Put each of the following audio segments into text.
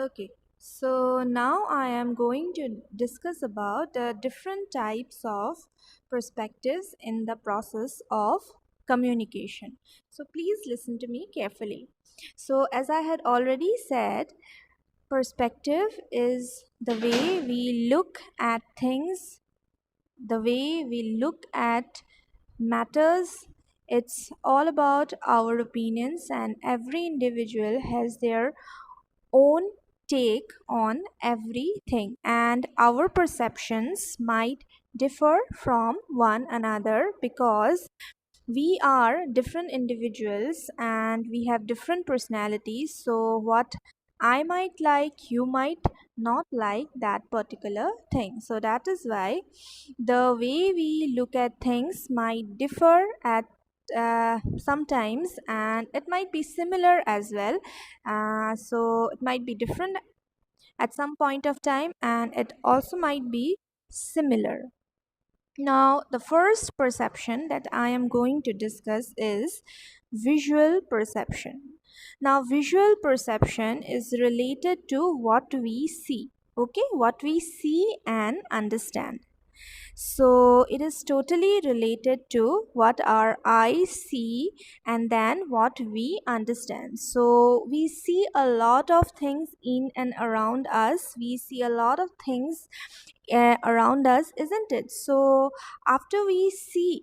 Okay, so now I am going to discuss about different types of perspectives in the process of communication. So please listen to me carefully. So as I had already said, perspective is the way we look at things, the way we look at matters. It's all about our opinions, and every individual has their own take on everything, and our perceptions might differ from one another because we are different individuals and we have different personalities. So what I might like, you might not like that particular thing. So that is why the way we look at things might differ at sometimes, and it might be similar as well. So it might be different at some point of time, and it also might be similar. Now, the first perception that I am going to discuss is visual perception. Now, visual perception is related to what we see, okay, what we see and understand. So it is totally related to what our eyes see and then what we understand. So we see a lot of things in and around us. We see a lot of things around us, isn't it? So after we see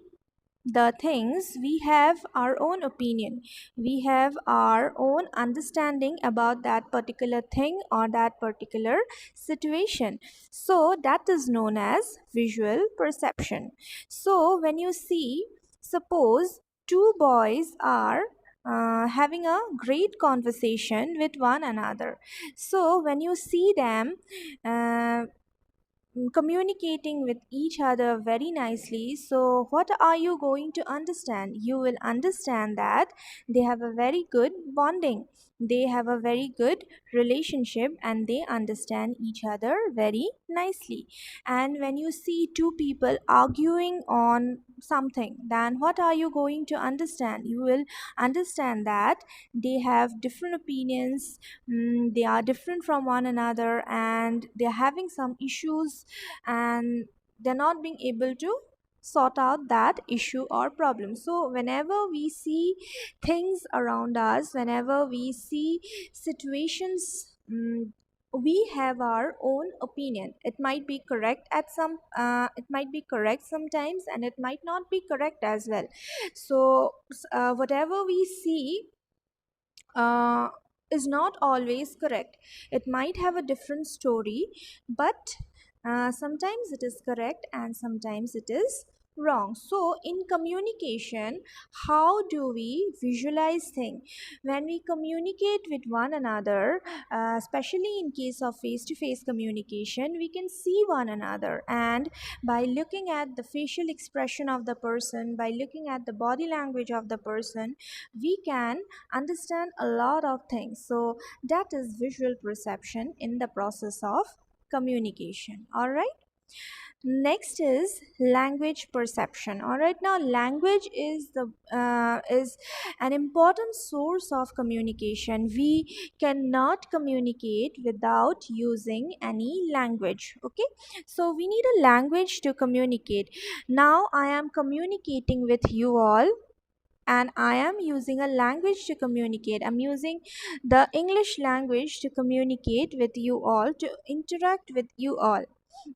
the things, we have our own opinion, we have our own understanding about that particular thing or that particular situation. So that is known as visual perception. So when you see, suppose two boys are having a great conversation with one another. So when you see them uh, communicating with each other very nicely, so what are you going to understand? You will understand that they have a very good bonding, they have a very good relationship, and they understand each other very nicely. And when you see two people arguing on something, then what are you going to understand? You will understand that they have different opinions, they are different from one another, and they're having some issues, and they're not being able to sort out that issue or problem. So whenever we see things around us, whenever we see situations, we have our own opinion. It might be correct at some it might be correct sometimes, and it might not be correct as well. So whatever we see uh, is not always correct. It might have a different story, but sometimes it is correct and sometimes it is wrong. So in communication, how do we visualize things? When we communicate with one another, especially in case of face-to-face communication, we can see one another, and by looking at the facial expression of the person, by looking at the body language of the person, we can understand a lot of things. So that is visual perception in the process of communication. All right. Next is language perception. All right, now language is an important source of communication. We cannot communicate without using any language. Okay, so we need a language to communicate. Now I am communicating with you all, and I am using a language to communicate. I'm using the English language to communicate with you all, to interact with you all,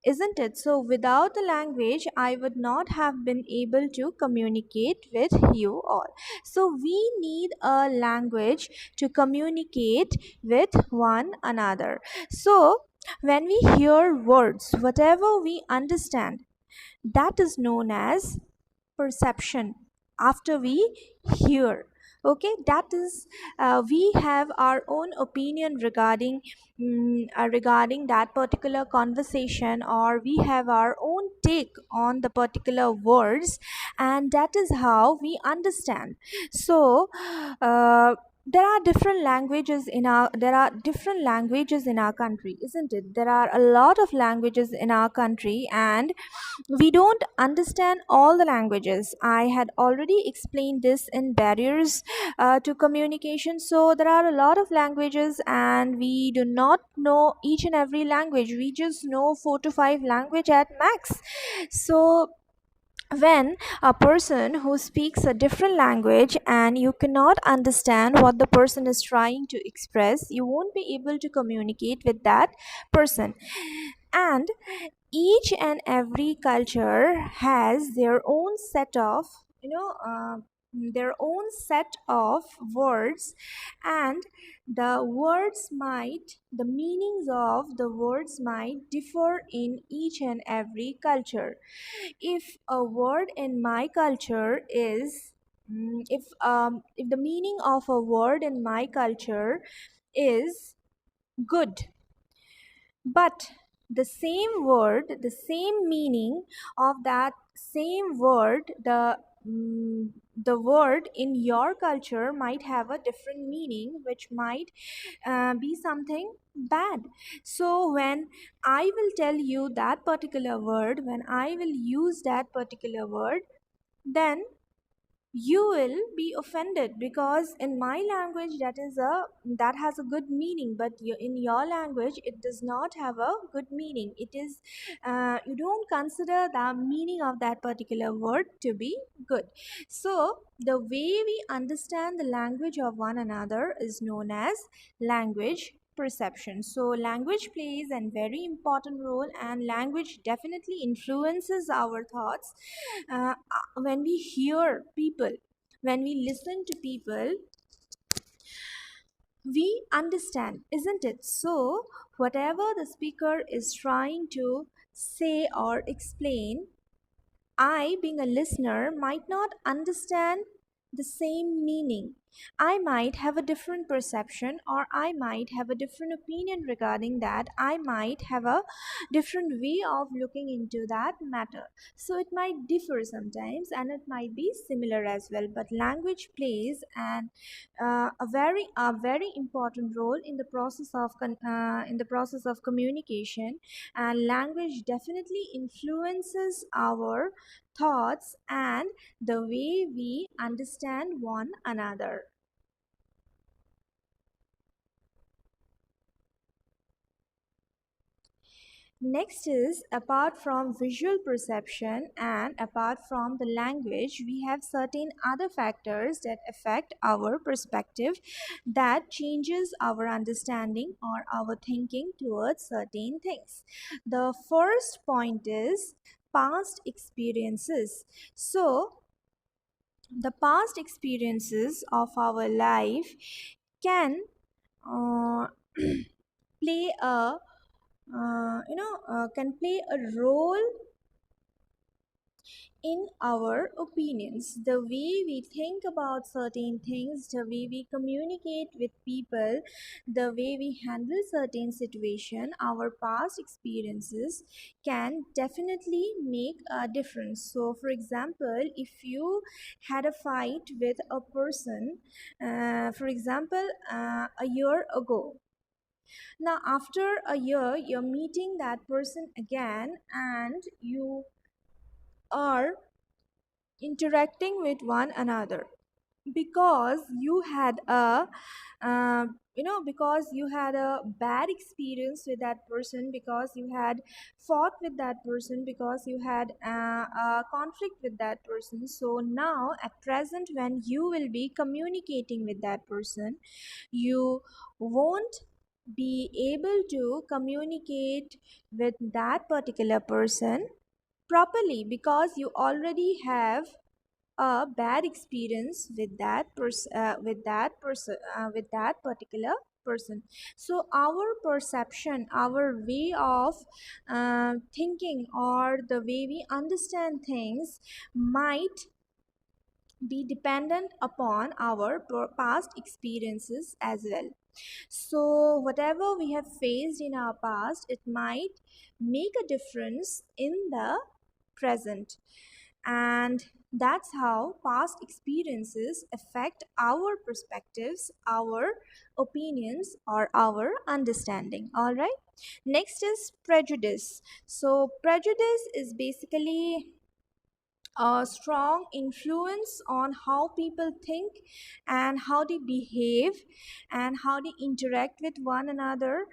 isn't it? So without the language, I would not have been able to communicate with you all. So we need a language to communicate with one another. So when we hear words, whatever we understand, that is known as perception. After we hear, okay, that is we have our own opinion regarding regarding that particular conversation, or we have our own take on the particular words, and that is how we understand. So uh, there are different languages in our country, isn't it? There are a lot of languages in our country, and we don't understand all the languages. I had already explained this in barriers to communication. So there are a lot of languages, and we do not know each and every language. We just know 4 to 5 language at max. So when a person who speaks a different language and you cannot understand what the person is trying to express, you won't be able to communicate with that person. And each and every culture has their own set of, you know uh, their own set of words, and the meanings of the words might differ in each and every culture. If a word in my culture is if the meaning of a word in my culture is good, but the same meaning of that same word, the word in your culture might have a different meaning, which might be something bad. So when I will tell you that particular word, when I will use that particular word, then you will be offended, because in my language that has a good meaning, but in your language it does not have a good meaning. It is you don't consider the meaning of that particular word to be good. So the way we understand the language of one another is known as language perception. So language plays a very important role, and language definitely influences our thoughts. When we hear people, when we listen to people, we understand, isn't it? So whatever the speaker is trying to say or explain, I, being a listener, might not understand the same meaning. I might have a different perception, or I might have a different opinion regarding that. I might have a different way of looking into that matter. So it might differ sometimes, and it might be similar as well. But language plays a very important role in the process of communication, and language definitely influences our thoughts and the way we understand one another. Next is, apart from visual perception and apart from the language, we have certain other factors that affect our perspective, that changes our understanding or our thinking towards certain things. The first point is past experiences. So the past experiences of our life can uh, play a can play a role in our opinions. The way we think about certain things, the way we communicate with people, the way we handle certain situation, our past experiences can definitely make a difference. So for example, if you had a fight with a person, for example, a year ago, now after a year you're meeting that person again, and you are interacting with one another, because you had a because you had a bad experience with that person, because you had fought with that person, because you had a conflict with that person. So now at present, when you will be communicating with that person, you won't be able to communicate with that particular person properly, because you already have a bad experience with that particular person. So our perception, our way of thinking, or the way we understand things might be dependent upon our past experiences as well. So whatever we have faced in our past, it might make a difference in the present. And That's how past experiences affect our perspectives, our opinions, or our understanding. All right. Next is prejudice. So, prejudice is basically a strong influence on how people think and how they behave and how they interact with one another.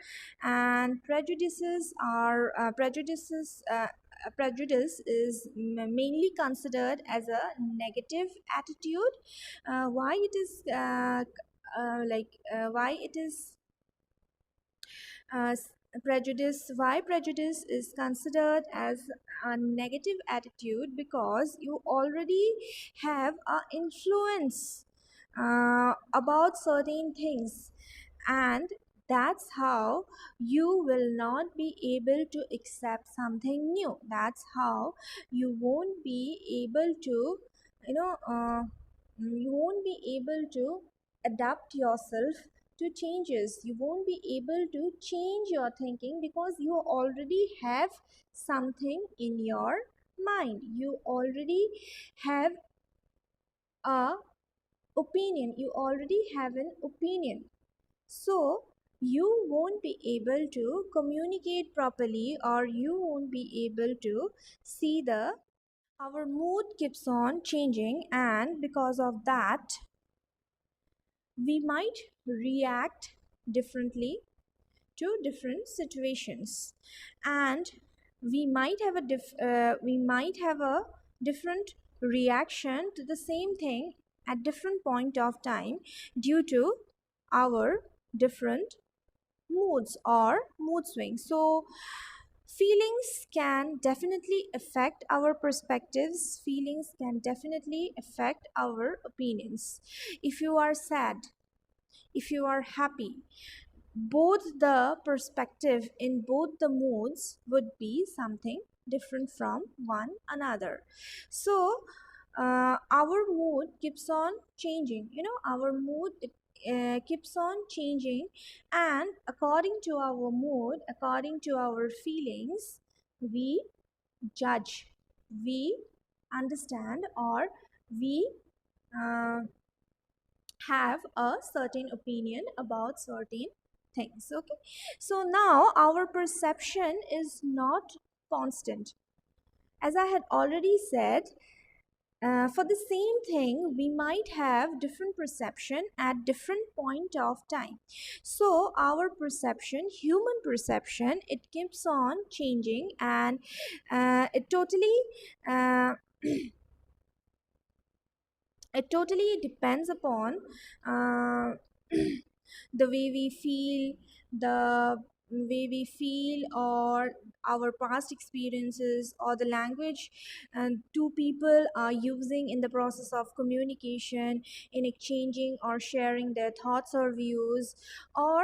And prejudice is mainly considered as a negative attitude. Why it is why it is uh, s- prejudice Why prejudice is considered as a negative attitude? Because you already have a influence about certain things, and that's how you will not be able to accept something new. That's how you won't be able to you know uh, you won't be able to adapt yourself to changes. You won't be able to change your thinking because you already have something in your mind. You already have a opinion. You already have an opinion. So you won't be able to communicate properly, or you won't be able to see the our mood keeps on changing, and because of that we might react differently to different situations, and we might have a different reaction to the same thing at different point of time due to our different moods or mood swings. So feelings can definitely affect our perspectives. Feelings can definitely affect our opinions. If you are sad, if you are happy, both the perspective in both the moods would be something different from one another. So our mood keeps on changing. Our mood keeps on changing, and according to our mood, according to our feelings, we judge, we understand, or we uh, have a certain opinion about certain things. Okay, so now our perception is not constant. As I had already said, for the same thing we might have different perception at different point of time. So our perception, human perception, it keeps on changing, and uh, it totally depends upon uh, the way we feel, the way we feel, or our past experiences, or the language and two people are using in the process of communication, in exchanging or sharing their thoughts or views, or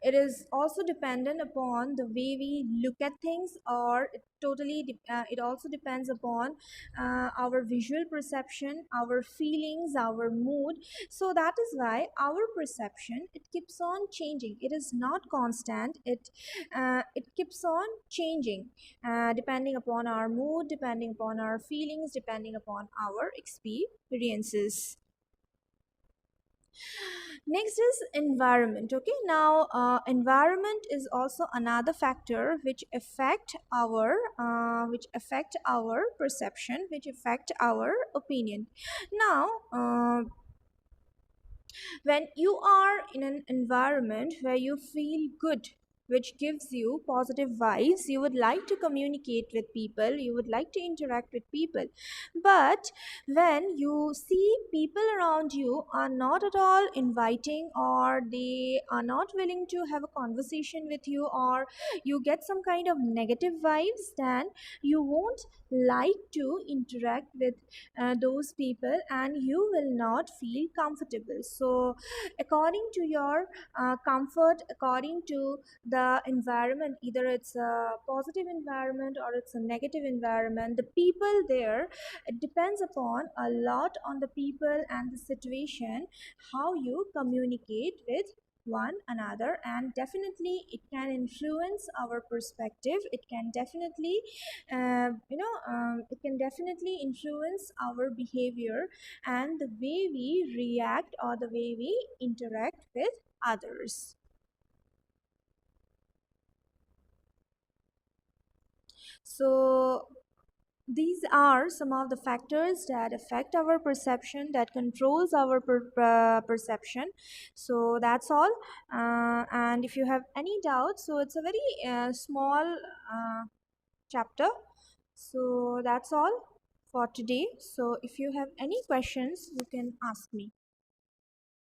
it is also dependent upon the way we look at things, or it also depends upon our visual perception, our feelings, our mood. So that is why our perception, it keeps on changing. It is not constant. It keeps on changing depending upon our mood, depending upon our feelings, depending upon our experiences. Next is environment. Okay, now environment is also another factor which affect our perception, which affect our opinion. Now when you are in an environment where you feel good, which gives you positive vibes, you would like to communicate with people, you would like to interact with people. But when you see people around you are not at all inviting, or they are not willing to have a conversation with you, or you get some kind of negative vibes, then you won't like to interact with those people, and you will not feel comfortable. So according to your comfort, according to the environment, either it's a positive environment or it's a negative environment, the people there, it depends upon a lot on the people and the situation, how you communicate with one another, and definitely it can influence our perspective. It can definitely it can definitely influence our behavior and the way we react or the way we interact with others. So these are some of the factors that affect our perception, that controls our perception. So that's all. And if you have any doubts, so it's a very small chapter. So that's all for today. So if you have any questions, you can ask me.